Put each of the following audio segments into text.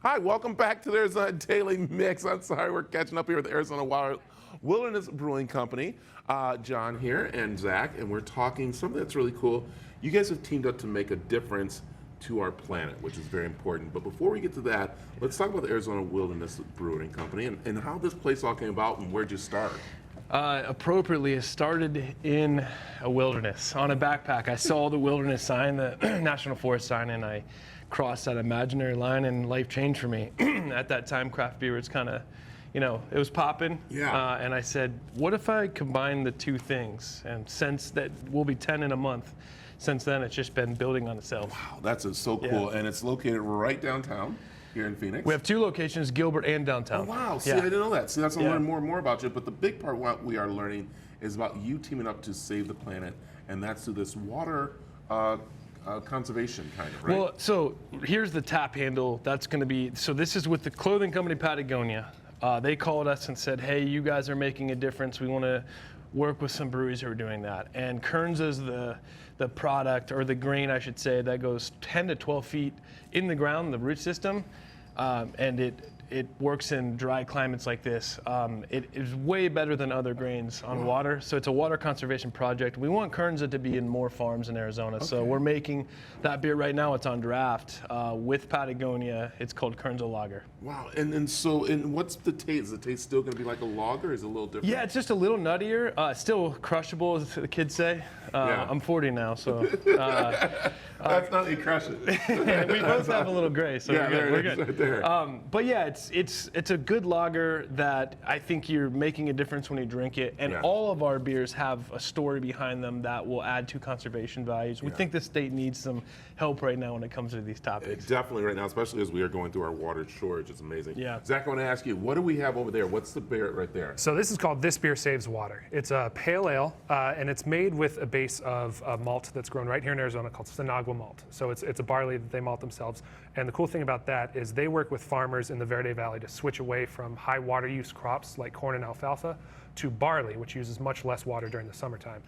Hi, welcome back to the Arizona Daily Mix. I'm sorry, we're catching up here with the Arizona Wilderness Brewing Company. John here and Zach, and we're talking something that's really cool. You guys have teamed up to make a difference to our planet, which is very important. But before we get to that, let's talk about the Arizona Wilderness Brewing Company and how this place all came about and where'd you start? Appropriately, it started in a wilderness on a backpack. I saw the wilderness sign, the National Forest sign, and I crossed that imaginary line, and life changed for me. At that time, craft beer was kind of, it was popping. Yeah. And I said, what if I combine the two things? And since that, we'll be 10 in a month. Since then, it's just been building on itself. Wow, that's so cool. Yeah. And it's located right downtown here in Phoenix. We have two locations, Gilbert and downtown. Oh, wow. See, I didn't know that. See, that's going to learn more and more about you. But the big part what we are learning is about you teaming up to save the planet, and that's through this water conservation kind of, right? Well, so here's the tap handle. That's going to be, so this is with the clothing company Patagonia. They called us and said, hey, you guys are making a difference. We want to work with some breweries who are doing that. And Kernza is the product, or the grain, I should say, that goes 10 to 12 feet in the ground, the root system, and it works in dry climates like this. It is way better than other grains on water, so it's a water conservation project. We want Kernza to be in more farms in Arizona, so we're making that beer right now. It's on draft with Patagonia. It's called Kernza Lager. Wow, and what's the taste? Is the taste still going to be like a lager, or is it a little different? Yeah, it's just a little nuttier. Still crushable, as the kids say. I'm 40 now, so. That's not you crush it. We both have a little gray, so we're good. Right there. But yeah, it's a good lager that I think you're making a difference when you drink it, and all of our beers have a story behind them that will add to conservation values. We think the state needs some help right now when it comes to these topics. Definitely right now, especially as we are going through our water shortage. It's amazing. Yeah. Zach, I want to ask you, what do we have over there? What's the beer right there? So this is called This Beer Saves Water. It's a pale ale, and it's made with a base of a malt that's grown right here in Arizona called Sinagua malt. So it's a barley that they malt themselves. And the cool thing about that is they work with farmers in the Verde Valley to switch away from high water use crops like corn and alfalfa to barley, which uses much less water during the summertime.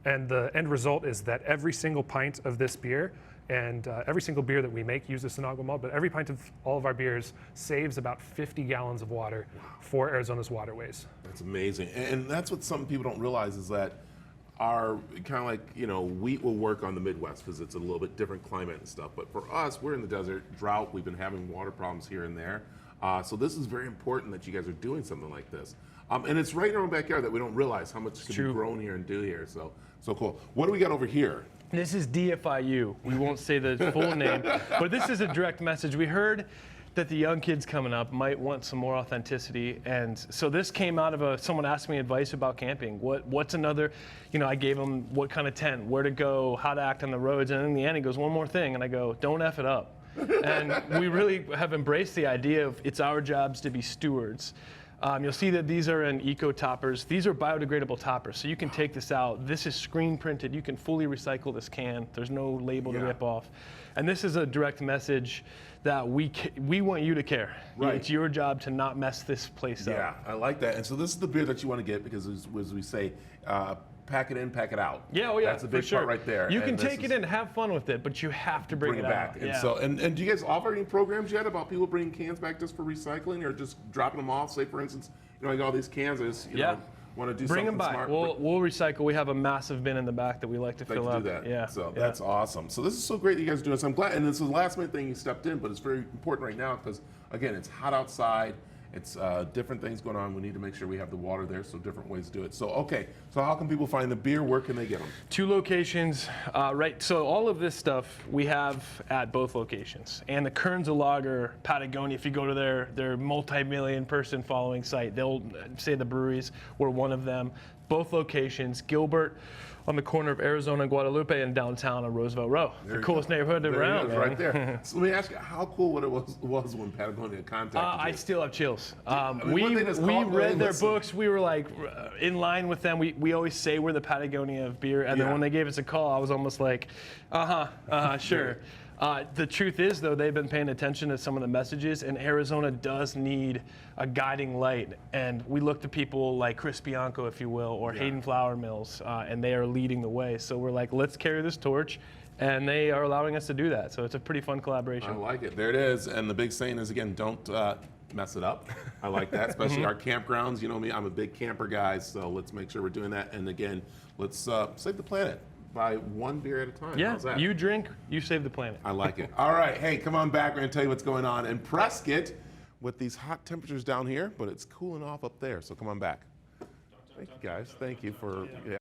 And the end result is that every single pint of this beer, and every single beer that we make uses Sinagua malt, but every pint of all of our beers saves about 50 gallons of water for Arizona's waterways. That's amazing. And that's what some people don't realize is that our kind of like, wheat will work on the Midwest because it's a little bit different climate and stuff. But for us, we're in the desert, drought. We've been having water problems here and there. So this is very important that you guys are doing something like this. And it's right in our own backyard that we don't realize how much can be grown here and do here. So cool. What do we got over here? This is DFIU. We won't say the full name, but this is a direct message. We heard that the young kids coming up might want some more authenticity, and so this came out of someone asked me advice about camping. What's another, I gave him what kind of tent, where to go, how to act on the roads, and in the end he goes, one more thing, and I go, don't F it up. And we really have embraced the idea of it's our jobs to be stewards. You'll see that these are in eco toppers. These are biodegradable toppers, so you can take this out. This is screen printed. You can fully recycle this can. There's no label to rip off. And this is a direct message that we want you to care. Right. It's your job to not mess this place up. Yeah, I like that. And so this is the beer that you want to get because, as we say, pack it in, pack it out. Yeah, That's a big part right there. You can take it in, have fun with it, but you have to bring it back. out. And so, and do you guys offer any programs yet about people bringing cans back just for recycling, or just dropping them off? Say, for instance, I got all these cans. I just, want to do bring something them back. smart. We'll recycle. We have a massive bin in the back that we like to fill up. Do that. Yeah. So that's awesome. So this is so great that you guys are doing this. I'm glad. And this is the last minute thing you stepped in, but it's very important right now because, again, it's hot outside. It's different things going on. We need to make sure we have the water there, so different ways to do it. So, okay, so how can people find the beer? Where can they get them? 2 locations, right? So all of this stuff we have at both locations. And the Kernza Lager, Patagonia, if you go to their multi-million person following site, they'll say the breweries, we're one of them. Both locations, Gilbert on the corner of Arizona and Guadalupe, and downtown on Roosevelt Row. The coolest neighborhood around, man. Right there. So let me ask you, how cool it was when Patagonia contacted you? I still have chills. We read their books. We were like in line with them. We always say we're the Patagonia of beer, and then when they gave us a call, I was almost like, sure. The truth is, though, they've been paying attention to some of the messages, and Arizona does need a guiding light. And we look to people like Chris Bianco, if you will, or Hayden Flour Mills, and they are leading the way. So we're like, let's carry this torch and they are allowing us to do that. So it's a pretty fun I collaboration. like it. There it is. And the big saying is, again, don't mess it up. I like that, especially our campgrounds. You know me, I'm a big camper guy, so let's make sure we're doing that. And again, let's save the planet by one beer at a time. Yeah, How's that? you drink, you save the planet. I like it. All right, hey, come on back. We're going to tell you what's going on in Prescott with these hot temperatures down here, but it's cooling off up there. So come on back. Thank you, guys. Thank you for... Yeah.